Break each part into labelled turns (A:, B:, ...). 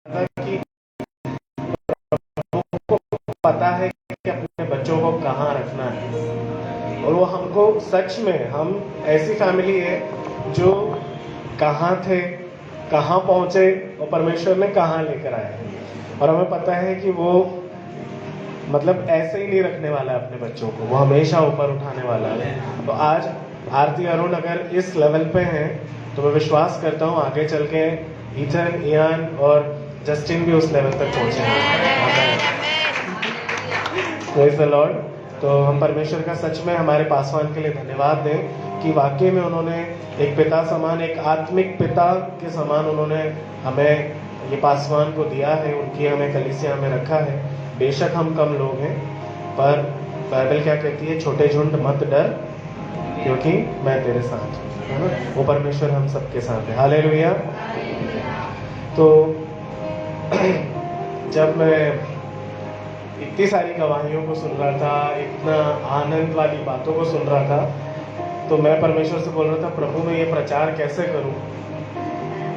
A: कि को पता है कि अपने बच्चों को कहाँ रखना है, और वो हमको सच में, हम ऐसी फैमिली है जो कहाँ थे, कहाँ पहुंचे और परमेश्वर ने कहाँ लेकर आए, और हमें पता है कि वो मतलब ऐसे ही नहीं रखने वाला है अपने बच्चों को, वो हमेशा ऊपर उठाने वाला है। तो आज आरती अरुण अगर इस लेवल पे हैं तो मैं विश्वास करता हूँ आगे चल के ईथन, इयान और जस्टिन भी उस लेवल तक पहुंचेंगे। Praise the Lord. तो हम परमेश्वर का सच में हमारे पासवान के लिए धन्यवाद दें कि वाकई में उन्होंने एक पिता समान, एक आत्मिक पिता के समान उन्होंने हमें ये पासवान को दिया है, उनकी हमें कलीसिया में रखा है। बेशक हम कम लोग हैं, पर बाइबल क्या कहती है, छोटे झुंड मत डर क्योंकि मैं तेरे साथ हूँ, है ना। वो परमेश्वर हम सबके साथ है। हालेलुया। तो जब मैं इतनी सारी गवाहियों को सुन रहा था, इतना आनंद वाली बातों को सुन रहा था, तो मैं परमेश्वर से बोल रहा था, प्रभु मैं ये प्रचार कैसे करूं,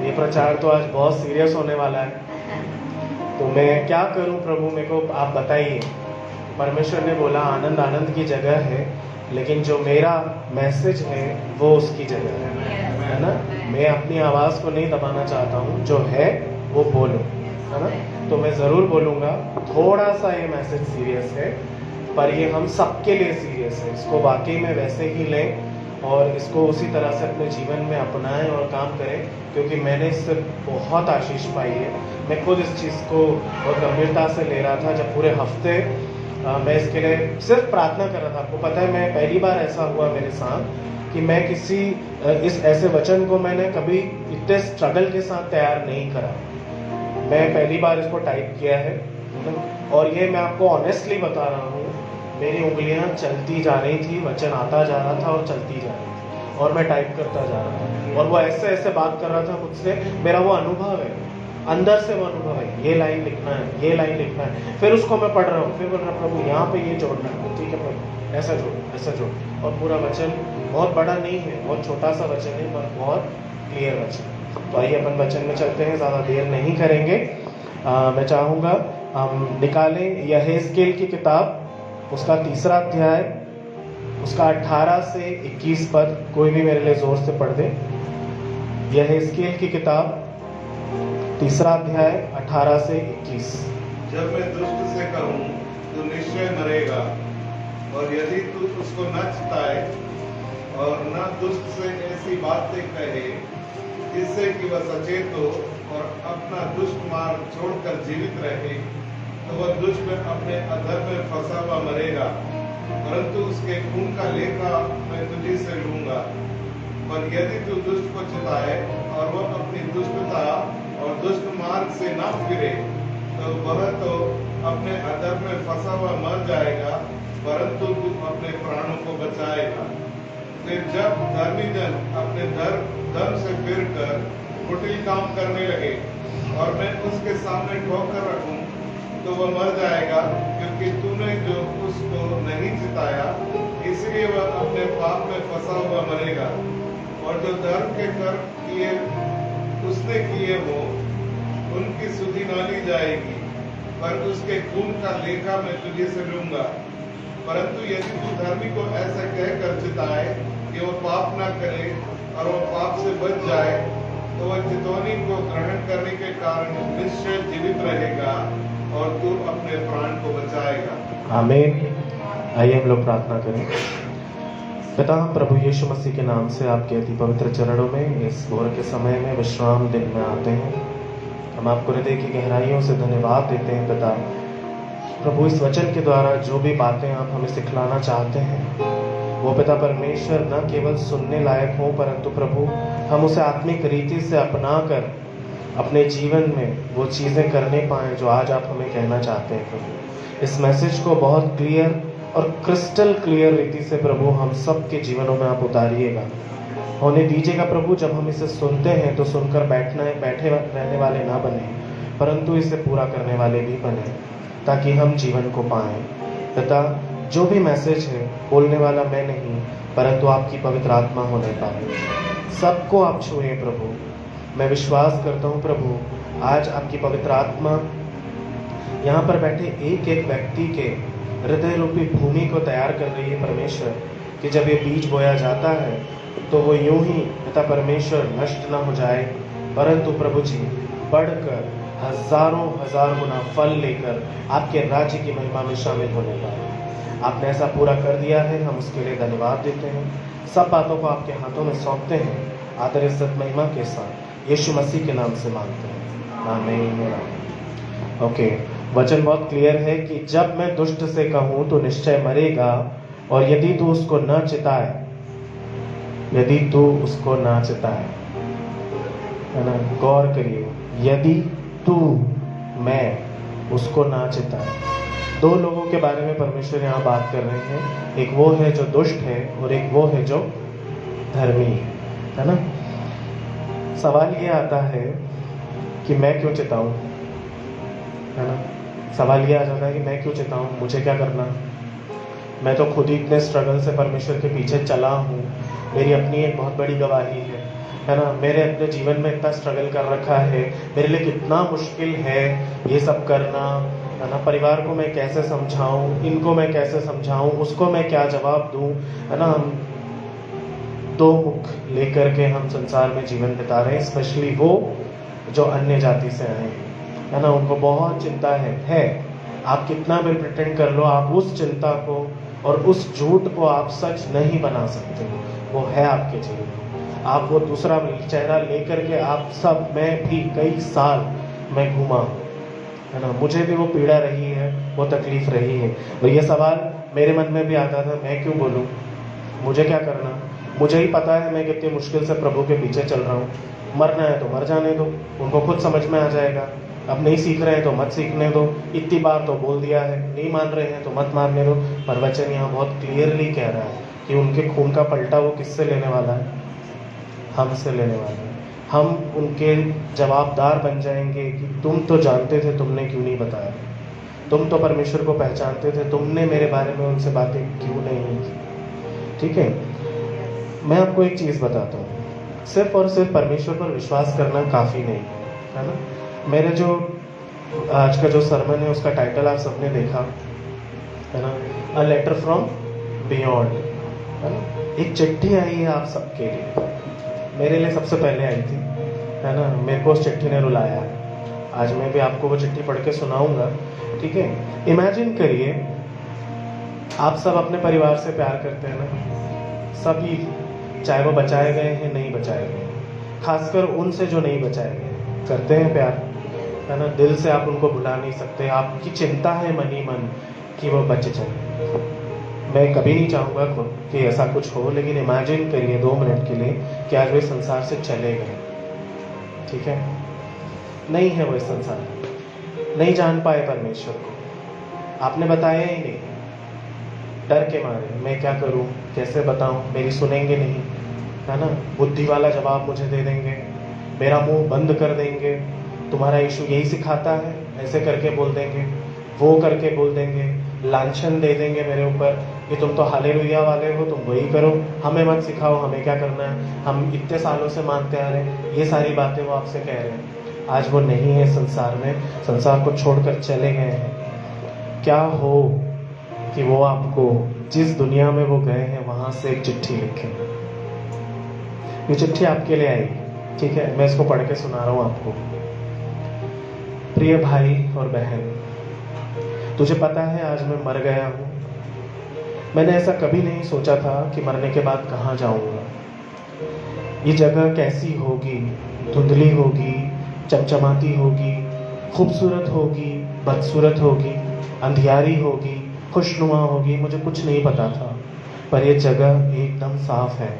A: ये प्रचार तो आज बहुत सीरियस होने वाला है, तो मैं क्या करूं प्रभु, मेरे को आप बताइए। परमेश्वर ने बोला आनंद आनंद की जगह है, लेकिन जो मेरा मैसेज है वो उसकी जगह है ना। मैं अपनी आवाज़ को नहीं दबाना चाहता हूँ, जो है वो बोलो, है ना। तो मैं ज़रूर बोलूँगा। थोड़ा सा ये मैसेज सीरियस है, पर ये हम सबके लिए सीरियस है। इसको वाकई में वैसे ही लें और इसको उसी तरह से अपने जीवन में अपनाएं और काम करें, क्योंकि मैंने इससे बहुत आशीष पाई है। मैं खुद इस चीज़ को बहुत गंभीरता से ले रहा था। जब पूरे हफ्ते मैं इसके लिए सिर्फ प्रार्थना कर रहा था। आपको पता है, मैं पहली बार ऐसा हुआ मेरे साथ कि मैं किसी इस ऐसे वचन को मैंने कभी इतने स्ट्रगल के साथ तैयार नहीं करा। मैं पहली बार इसको टाइप किया है, और ये मैं आपको ऑनेस्टली बता रहा हूँ, मेरी उंगलियां चलती जा रही थी, वचन आता जा रहा था और चलती जा रही थी, और मैं टाइप करता जा रहा था, और वो ऐसे ऐसे बात कर रहा था मुझसे। मेरा वो अनुभव है, अंदर से वो अनुभव है, ये लाइन लिखना है, ये लाइन लिखना है। फिर उसको मैं पढ़ रहा हूँ, फिर बोल रहा प्रभु यहाँ पे ये जोड़ना है, ठीक है प्रभु, ऐसा जोड़, ऐसा जोड़। और पूरा वचन बहुत बड़ा नहीं है, बहुत छोटा सा वचन है, पर बहुत क्लियर वचन। तो आइए अपन वचन में चलते हैं, ज़्यादा देर नहीं करेंगे। मैं चाहूँगा हम निकालें यहेजकेल की किताब, उसका 3रा अध्याय, उसका 18 से 21 पद। कोई भी मेरे लिए जोर से पढ़ दे। यहेजकेल की किताब 3रा अध्याय 18 से 21।
B: जब मैं दुष्ट से कहूँ तो निश्चय मरेगा, और यदि तू उसको न चिताए और न दुष्ट से ऐसी बातें कहे जिससे कि वह सचेत हो और अपना दुष्ट मार्ग छोड़कर जीवित रहे, तो वह दुष्ट अपने अधर्म में फंसा हुआ मरेगा, परंतु उसके खून का लेखा मैं तुझी से लूंगा। पर यदि तू दुष्ट को चिताए और वह अपनी दुष्टता और दुष्ट मार्ग से न फिरे, तो वह तो अपने अधर्म में फंसा हुआ मर जाएगा, परंतु तू अपने प्राणों को बचाएगा। फिर जब धर्मी जन अपने धर्म से फिरकर कुटिल काम करने लगे और मैं उसके सामने ठोकर रखूं, तो वह मर जाएगा, क्योंकि तूने जो उसको नहीं चिताया, इसलिए वह अपने पाप में फंसा हुआ मरेगा। और जो धर्म के कर्म किए उसने किए हो, उनकी सुधि न ली जाएगी, पर उसके खून का लेखा मैं तुझे से लूंगा। परंतु यदि तू धर्मी को ऐसा कहकर चिताए कि वो पाप न करे और वो पाप से बच जाए, तो वह चितौनी को ग्रहण करने के कारण निश्चय जीवित रहेगा और तू अपने प्राण को बचाएगा।
A: आमीन। आइए हम लोग प्रार्थना करें। पिता, हम प्रभु यीशु मसीह के नाम से आपके अति पवित्र चरणों में इस भोर के समय में विश्राम दिन में आते हैं। हम आपको हृदय की गहराइयों से धन्यवाद देते हैं पिता। प्रभु, इस वचन के द्वारा जो भी बातें आप हमें सिखलाना चाहते हैं, वो पिता परमेश्वर न केवल सुनने लायक हो, परंतु प्रभु हम उसे आत्मिक रीति से अपना कर अपने जीवन में वो चीज़ें करने पाएँ जो आज आप हमें कहना चाहते हैं। प्रभु, इस मैसेज को बहुत क्लियर और क्रिस्टल क्लियर रीति से प्रभु हम सब के जीवनों में आप उतारिएगा, होने दीजिएगा। प्रभु, जब हम इसे सुनते हैं तो सुनकर बैठे रहने वाले ना बने, परंतु इसे पूरा करने वाले भी बने, ताकि हम जीवन को पाएं। पिता, जो भी मैसेज है, बोलने वाला मैं नहीं, परंतु आपकी पवित्र आत्मा होने पाए। सबको आप छुए प्रभु। मैं विश्वास करता हूँ प्रभु, आज आपकी पवित्र आत्मा यहाँ पर बैठे एक एक व्यक्ति के हृदय रूपी भूमि को तैयार कर रही है परमेश्वर, कि जब ये बीज बोया जाता है तो वो यूं ही पिता परमेश्वर नष्ट न हो जाए, परंतु प्रभु जी बढ़कर हजारों हजार गुना फल लेकर आपके राज्य की महिमा में शामिल होने पाए। आपने ऐसा पूरा कर दिया है, हम उसके लिए धन्यवाद देते हैं। सब बातों को आपके हाथों में सौंपते हैं, आदर इज्जत महिमा के साथ यीशु मसीह के नाम से मांगते हैं, आमीन। ओके, वचन बहुत क्लियर है कि जब मैं दुष्ट से कहूं तो निश्चय मरेगा, और यदि तू उसको न चिताए, यदि तू उसको ना चिताए, है ना, गौर करिए, यदि तू, मैं उसको ना चिताए। दो लोगों के बारे में परमेश्वर यहाँ बात कर रहे हैं, एक वो है जो दुष्ट है और एक वो है जो धर्मी है ना। सवाल ये आता है कि मैं क्यों चिताऊं, है ना। सवाल ये आ जाता है कि मैं क्यों चिताऊं, मुझे क्या करना। मैं तो खुद ही इतने स्ट्रगल से परमेश्वर के पीछे चला हूँ, मेरी अपनी एक बहुत बड़ी गवाही है ना। मेरे अपने जीवन में इतना स्ट्रगल कर रखा है, मेरे लिए कितना मुश्किल है ये सब करना, है ना। परिवार को मैं कैसे समझाऊं, इनको मैं कैसे समझाऊं, उसको मैं क्या जवाब दूं, है ना। हम दो मुख लेकर के हम संसार में जीवन बिता रहे हैं, स्पेशली वो जो अन्य जाति से आए हैं, है ना। उनको बहुत चिंता है। आप कितना भी प्रिटेंड कर लो, आप उस चिंता को और उस झूठ को आप सच नहीं बना सकते, वो है आपके जीवन में। आप वो दूसरा चेहरा लेकर के आप सब, मैं भी कई साल मैं घूमा, है ना। मुझे भी वो पीड़ा रही है, वो तकलीफ रही है, और ये सवाल मेरे मन में भी आता था, मैं क्यों बोलूं, मुझे क्या करना। मुझे ही पता है मैं कितनी मुश्किल से प्रभु के पीछे चल रहा हूँ। मरना है तो मर जाने दो, उनको खुद समझ में आ जाएगा। अब नहीं सीख रहे हैं तो मत सीखने दो, इतनी बार तो बोल दिया है, नहीं मान रहे हैं तो मत मानने दो। पर वचन यहाँ बहुत क्लियरली कह रहा है कि उनके खून का पलटा वो किससे लेने वाला है, हमसे लेने वाला है। हम उनके जवाबदार बन जाएंगे कि तुम तो जानते थे, तुमने क्यों नहीं बताया, तुम तो परमेश्वर को पहचानते थे, तुमने मेरे बारे में उनसे बातें क्यों नहीं की। ठीक है, मैं आपको एक चीज़ बताता हूँ, सिर्फ और सिर्फ परमेश्वर पर विश्वास करना काफ़ी नहीं है ना। मेरे जो आज का जो सरमन है उसका टाइटल आप सबने देखा है ना, अ लेटर फ्रॉम बियॉन्ड, है ना। एक चिट्ठी आई है आप सबके लिए, मेरे लिए सबसे पहले आई थी, है ना। मेरे को उस चिट्ठी ने रुलाया है। आज मैं भी आपको वो चिट्ठी पढ़ के सुनाऊंगा, ठीक है। इमेजिन करिए, आप सब अपने परिवार से प्यार करते हैं ना, सभी, चाहे वो बचाए गए हैं नहीं बचाए गए, खासकर उनसे जो नहीं बचाए गए, करते हैं प्यार, है ना। दिल से आप उनको भुला नहीं सकते, आपकी चिंता है मन ही मन कि वो बच जाए। मैं कभी नहीं चाहूँगा कि ऐसा कुछ हो, लेकिन इमेजिन करिए 2 मिनट के लिए कि आज वे संसार से चले गए, ठीक है। नहीं है वो इस संसार, नहीं जान पाए परमेश्वर को, आपने बताया ही नहीं, डर के मारे मैं क्या करूं, कैसे बताऊं, मेरी सुनेंगे नहीं, है ना। बुद्धि वाला जवाब मुझे दे देंगे, मेरा मुंह बंद कर देंगे, तुम्हारा यीशु यही सिखाता है, ऐसे करके बोल देंगे, वो करके बोल देंगे, लांछन दे देंगे मेरे ऊपर कि तुम तो हालेलुया वाले हो, तुम वही करो, हमें मत सिखाओ, हमें क्या करना है, हम इतने सालों से मानते आ रहे हैं। ये सारी बातें वो आपसे कह रहे हैं। आज वो नहीं है संसार में, संसार को छोड़कर चले गए हैं। क्या हो कि वो आपको जिस दुनिया में वो गए हैं वहां से एक चिट्ठी लिखें। ये चिट्ठी आपके लिए आई, ठीक है। मैं इसको पढ़ के सुना रहा हूं आपको। प्रिय भाई और बहन, तुझे पता है आज मैं मर गया हूं। मैंने ऐसा कभी नहीं सोचा था कि मरने के बाद कहाँ जाऊंगा। ये जगह कैसी होगी, धुंधली होगी, चमचमाती होगी, खूबसूरत होगी, बदसूरत होगी, अंधियारी होगी, खुशनुमा होगी, मुझे कुछ नहीं पता था। पर ये जगह एकदम साफ है,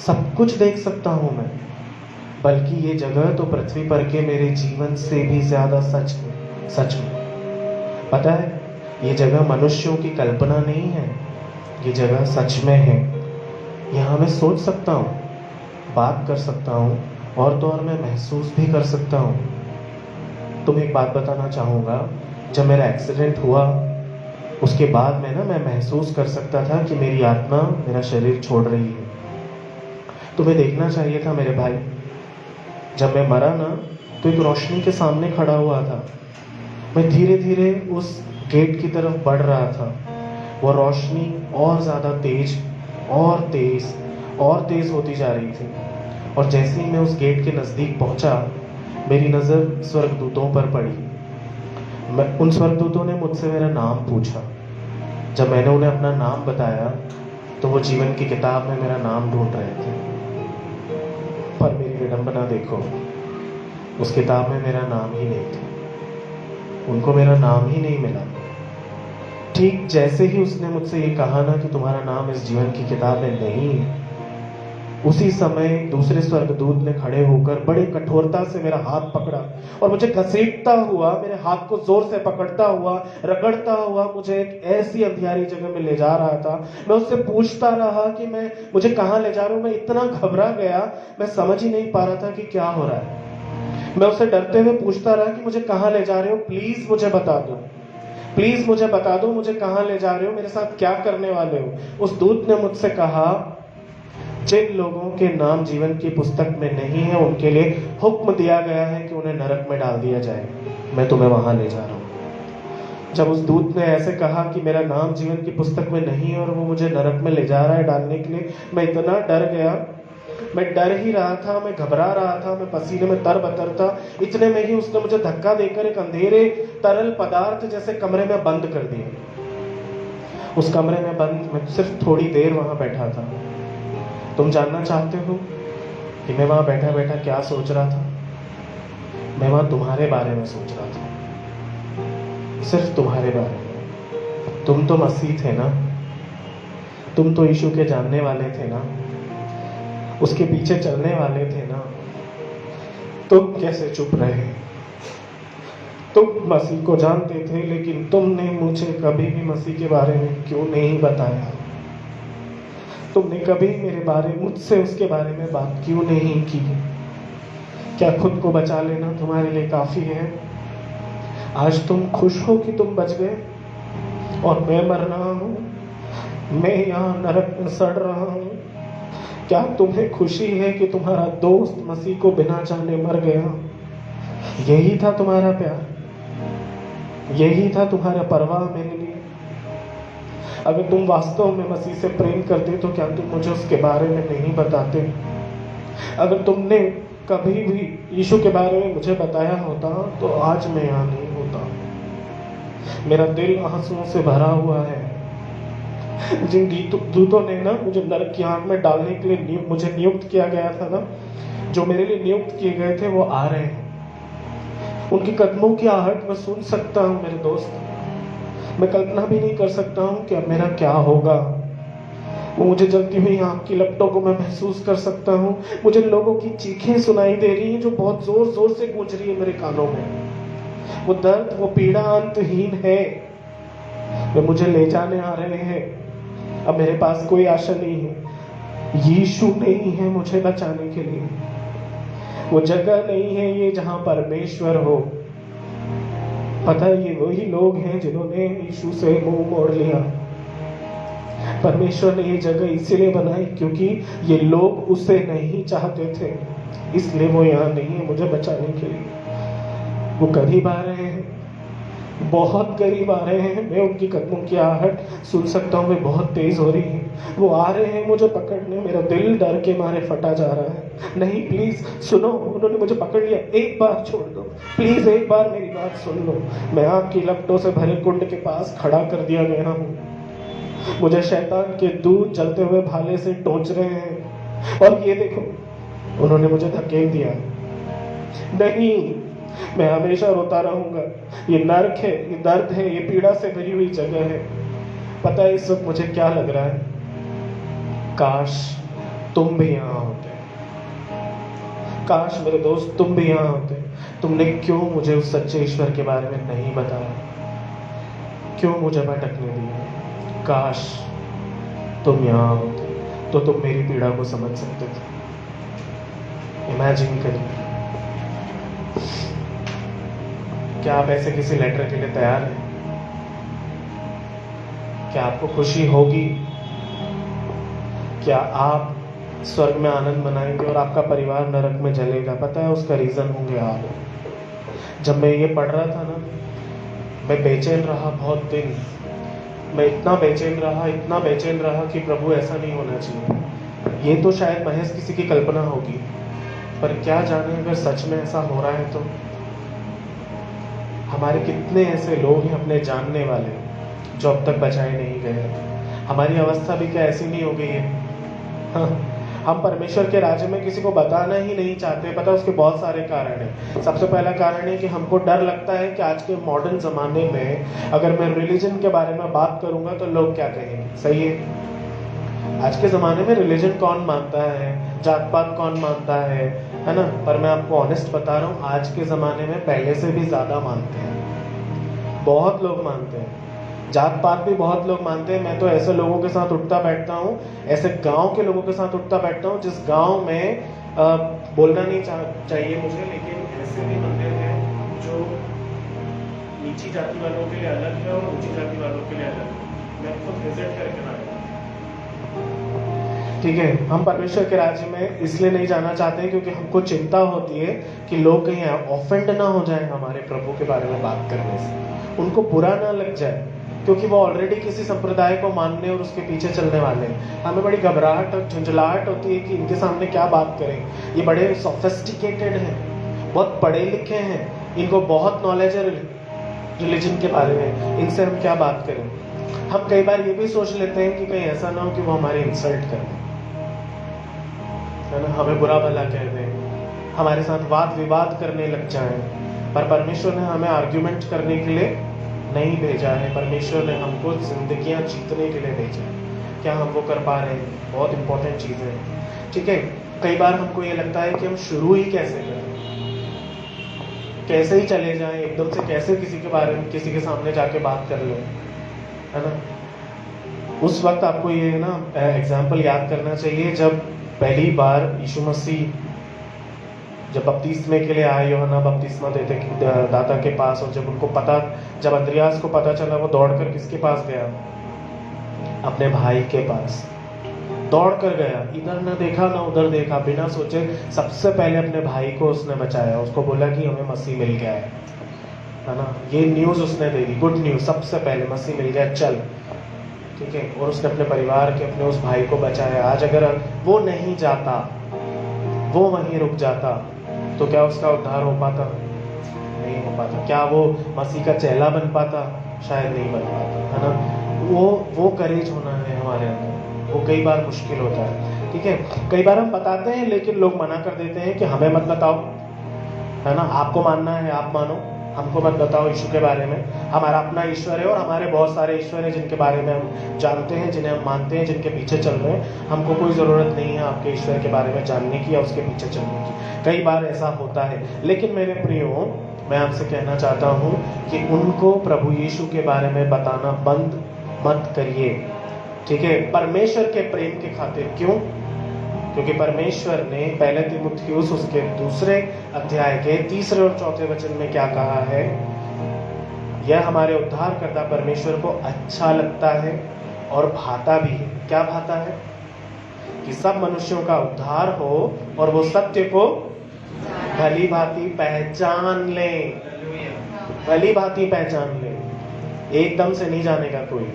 A: सब कुछ देख सकता हूँ मैं। बल्कि ये जगह तो पृथ्वी पर के मेरे जीवन से भी ज्यादा सच है, सच में। पता है, ये जगह मनुष्यों की कल्पना नहीं है, ये जगह सच में है। यहाँ मैं सोच सकता हूँ, बात कर सकता हूँ, और तो और मैं महसूस भी कर सकता हूँ। तुम्हें एक बात बताना चाहूँगा, जब मेरा एक्सीडेंट हुआ उसके बाद मैं महसूस कर सकता था कि मेरी आत्मा मेरा शरीर छोड़ रही है। तुम्हें देखना चाहिए था मेरे भाई, जब मैं मरा ना तो एक रोशनी के सामने खड़ा हुआ था। मैं धीरे धीरे उस गेट की तरफ बढ़ रहा था। वो रोशनी और ज़्यादा तेज और तेज और तेज होती जा रही थी, और जैसे ही मैं उस गेट के नज़दीक पहुंचा, मेरी नज़र स्वर्गदूतों पर पड़ी। उन स्वर्गदूतों ने मुझसे मेरा नाम पूछा। जब मैंने उन्हें अपना नाम बताया तो वो जीवन की किताब में मेरा नाम ढूंढ रहे थे, पर मेरी विडंबना देखो, उस किताब में मेरा नाम ही नहीं था। उनको मेरा नाम ही नहीं मिला। ठीक जैसे ही उसने मुझसे ये कहा ना कि तुम्हारा नाम इस जीवन की किताब में नहीं है, उसी समय दूसरे स्वर्गदूत ने खड़े होकर बड़ी कठोरता से मेरा हाथ पकड़ा और मुझे घसीटता हुआ, मेरे हाथ को जोर से पकड़ता हुआ, रगड़ता हुआ मुझे एक ऐसी अंधियारी जगह में ले जा रहा था। मैं उससे पूछता रहा कि मुझे कहाँ ले जा रहा हूँ। मैं इतना घबरा गया, मैं समझ ही नहीं पा रहा था कि क्या हो रहा है। मैं उससे डरते हुए पूछता रहा कि मुझे कहाँ ले जा रहे हो, प्लीज मुझे बता दो, प्लीज मुझे बता दो, मुझे कहाँ ले जा रहे हो, मेरे साथ क्या करने वाले हो। उस दूत ने मुझसे कहा, जिन लोगों के नाम जीवन की पुस्तक में नहीं है उनके लिए हुक्म दिया गया है कि उन्हें नरक में डाल दिया जाए। मैं तुम्हें वहां ले जा रहा हूँ। जब उस दूत ने ऐसे कहा कि मेरा नाम जीवन की पुस्तक में नहीं है और वो मुझे नरक में ले जा रहा है डालने के लिए, मैं इतना डर गया। मैं डर ही रहा था, मैं घबरा रहा था, मैं पसीने में तरबतर था। इतने में ही उसने मुझे धक्का देकर एक अंधेरे तरल पदार्थ जैसे कमरे में बंद कर दिया। उस कमरे में बंद मैं सिर्फ थोड़ी देर वहां बैठा था। तुम जानना चाहते हो कि मैं वहां बैठा बैठा क्या सोच रहा था? मैं वहां तुम्हारे बारे में सोच रहा था, सिर्फ तुम्हारे बारे में। तुम तो मसीह थे ना, तुम तो यीशु के जानने वाले थे ना, उसके पीछे चलने वाले थे ना। तुम कैसे चुप रहे? तुम मसीह को जानते थे, लेकिन तुमने मुझे कभी भी मसीह के बारे में क्यों नहीं बताया? तुमने कभी मुझसे उसके बारे में बात क्यों नहीं की? क्या खुद को बचा लेना तुम्हारे लिए काफी है? आज तुम खुश हो कि तुम बच गए और मैं मर रहा हूं, मैं यहाँ नरक में सड़ रहा हूं। क्या तुम्हें खुशी है कि तुम्हारा दोस्त मसीह को बिना जाने मर गया? यही था तुम्हारा प्यार, यही था तुम्हारा परवाह मेरे लिए। अगर तुम वास्तव में मसीह से प्रेम करते तो क्या तुम मुझे उसके बारे में नहीं बताते? अगर तुमने कभी भी यीशु के बारे में मुझे बताया होता तो आज मैं यहाँ नहीं होता। मेरा दिल आंसुओं से भरा हुआ है। जिन दूतों ने ना मुझे नरक की आग में डालने के लिए मुझे नियुक्त किया गया था ना, जो मेरे लिए नियुक्त किए गए थे, वो आ रहे हैं। उनके कदमों की आहट मैं सुन सकता हूँ मेरे दोस्त। मैं कल्पना भी नहीं कर सकता हूँ कि अब मेरा क्या होगा। वो मुझे जलती हुई आग की लपटों को मैं महसूस कर सकता हूँ। मुझे लोगों की चीखें सुनाई दे रही हैं जो बहुत जोर जोर से गूंज रही है मेरे कानों में। वो दर्द, वो पीड़ा अंतहीन है। वे मुझे ले जाने आ रहे हैं। अब मेरे पास कोई आशा नहीं है। यीशु नहीं है मुझे बचाने के लिए। वो जगह नहीं है ये जहां परमेश्वर हो। पता है, ये वही लोग हैं जिन्होंने यीशु से मुंह मोड़ लिया। परमेश्वर ने ये जगह इसीलिए बनाई क्योंकि ये लोग उसे नहीं चाहते थे, इसलिए वो यहाँ नहीं है मुझे बचाने के लिए। वो करीब आ रहे हैं, बहुत करीब आ रहे हैं। मैं उनकी कदमों की आहट सुन सकता हूँ, वे बहुत तेज हो रही है। वो आ रहे हैं मुझे पकड़ने। मेरा दिल डर के मारे फटा जा रहा है। नहीं, प्लीज सुनो, उन्होंने मुझे पकड़ लिया। एक बार छोड़ दो, प्लीज एक बार मेरी बात सुन लो। मैं आग की लपटों से भरे कुंड के पास खड़ा कर दिया गया हूँ। मुझे शैतान के दूत जलते हुए भाले से टोच रहे हैं, और ये देखो, उन्होंने मुझे धकेल दिया। नहीं, मैं हमेशा रोता रहूंगा। ये नरक है, ये दर्द है, ये पीड़ा से भरी हुई जगह है। पता है इस वक्त मुझे क्या लग रहा है? काश तुम भी यहाँ होते। काश मेरे दोस्त तुम भी यहाँ होते। तुमने क्यों मुझे उस सच्चे ईश्वर के बारे में नहीं बताया? क्यों मुझे भटकने दिया? काश तुम यहाँ होते तो तुम मेरी पीड़ा को समझ सकते थे। इमेजिन करिए, क्या आप ऐसे किसी लेटर के लिए तैयार हैं? क्या आपको खुशी होगी? क्या आप स्वर्ग में आनंद मनाएंगे और आपका परिवार नरक में जलेगा? पता है उसका रीजन होंगे आप। जब मैं ये पढ़ रहा था ना, मैं बेचैन रहा बहुत दिन। मैं इतना बेचैन रहा कि प्रभु ऐसा नहीं होना चाहिए। ये तो शायद महज किसी की कल्पना होगी, पर क्या जाने अगर सच में ऐसा हो रहा है तो। हमारे कितने ऐसे लोग हैं अपने जानने वाले जो अब तक बचाए नहीं गए। हमारी अवस्था भी क्या ऐसी नहीं हो गई है? हाँ, हम परमेश्वर के राज्य में किसी को बताना ही नहीं चाहते। पता उसके बहुत सारे कारण हैं। सबसे पहला कारण है कि हमको डर लगता है कि आज के मॉडर्न ज़माने में अगर मैं रिलीजन के बारे में बात करूंगा तो लोग क्या कहेंगे। सही है, आज के ज़माने में रिलीजन कौन मानता है, जात पात कौन मानता है ना? पर मैं आपको ऑनेस्ट बता रहा हूँ, आज के ज़माने में पहले से भी ज़्यादा मानते हैं। बहुत लोग मानते हैं, जात पात भी बहुत लोग मानते हैं। मैं तो ऐसे लोगों के साथ उठता बैठता हूँ, ऐसे गांव के लोगों के साथ उठता बैठता हूँ जिस गांव में बोलना नहीं चाहिए मुझे, लेकिन ऐसे भी मंदिर हैं जो नीची जाति वालों के लिए अलग है और ऊंची जाति वालों के लिए अलग है। मैं खुद विजिट करके आया। ठीक है, हम परमेश्वर के राज्य में इसलिए नहीं जाना चाहते क्योंकि हमको चिंता होती है कि लोग कहीं ऑफेंड ना हो जाए हमारे प्रभु के बारे में बात करने से, उनको बुरा ना लग जाए, क्योंकि वो ऑलरेडी किसी संप्रदाय को मानने और उसके पीछे चलने वाले हैं। हमें बड़ी घबराहट और झुंझलाहट होती है कि इनके सामने क्या बात करें। ये बड़े सोफिस्टिकेटेड हैं, बहुत पढ़े लिखे हैं, इनको बहुत नॉलेज है रिलीजन के बारे में, इनसे हम क्या बात करें। हम कई बार ये भी सोच लेते हैं कि कहीं ऐसा ना हो कि वो हमारी इंसल्ट कर दें, है ना, हमें बुरा भला कह दें, हमारे साथ वाद विवाद करने लग जाएं। पर परमेश्वर ने हमें आर्ग्यूमेंट करने के लिए नहीं भेजा है। परमेश्वर ने हमको जिंदगियां जीतने के लिए भेजा है। क्या हम वो कर पा रहे हैं? बहुत इंपॉर्टेंट चीज़ है। ठीक है, कई बार हमको ये लगता है कि हम शुरू ही कैसे करें, कैसे ही चले जाएं एकदम से, कैसे किसी के बारे में किसी के सामने जाके बात कर लें, है ना। उस वक्त आपको ये ना एग्जाम्पल याद करना चाहिए जब पहली बार यीशु मसीह जब बपतिस्मे के लिए आए, यूहन्ना बपतिस्मा देते दाता के पास, और जब अंद्रियास को पता चला, वो दौड़कर किसके पास गया? अपने भाई के पास दौड़ कर गया। इधर ना देखा ना उधर देखा, बिना सोचे सबसे पहले अपने भाई को उसने बचाया। उसको बोला कि हमें मसीह मिल गया है ना। ये न्यूज़ उसने दे दी, गुड न्यूज़, सबसे पहले मसीह मिल गया, चल। ठीक है, और उसने अपने परिवार के, अपने उस भाई को बचाया। आज अगर वो नहीं जाता, वो वहीं रुक जाता, तो क्या उसका उद्धार हो पाता? नहीं हो पाता। क्या वो मसीह का चेला बन पाता? शायद नहीं बन पाता, है ना। वो करेज होना है हमारे अंदर, वो कई बार मुश्किल होता है। ठीक है, कई बार हम बताते हैं लेकिन लोग मना कर देते हैं कि हमें मत बताओ, है ना, आपको मानना है आप मानो, हमको मत बताओ यीशु के बारे में। हमारा अपना ईश्वर है और हमारे बहुत सारे ईश्वर हैं जिनके बारे में हम जानते हैं, जिन्हें हम मानते हैं, जिनके पीछे चल रहे हैं। हमको कोई ज़रूरत नहीं है आपके ईश्वर के बारे में जानने की या उसके पीछे चलने की। कई बार ऐसा होता है, लेकिन मेरे प्रियो, मैं आपसे कहना चाहता हूँ कि उनको प्रभु यीशु के बारे में बताना बंद मत करिए। ठीक है, परमेश्वर के प्रेम के खातिर। क्यों? क्योंकि परमेश्वर ने पहले तीमुथियुस उसके 2 अध्याय के 3 और 4 वचन में क्या कहा है? यह हमारे उद्धारकर्ता परमेश्वर को अच्छा लगता है और भाता भी है। क्या भाता है? कि सब मनुष्यों का उद्धार हो और वो सत्य को भली भांति पहचान ले। भली भांति पहचान ले, एकदम से नहीं जानेगा कोई,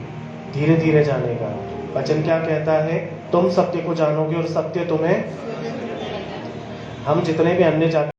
A: धीरे धीरे जानेगा। वचन क्या कहता है? तुम सत्य को जानोगे और सत्य तुम्हें। हम जितने भी अन्य जाति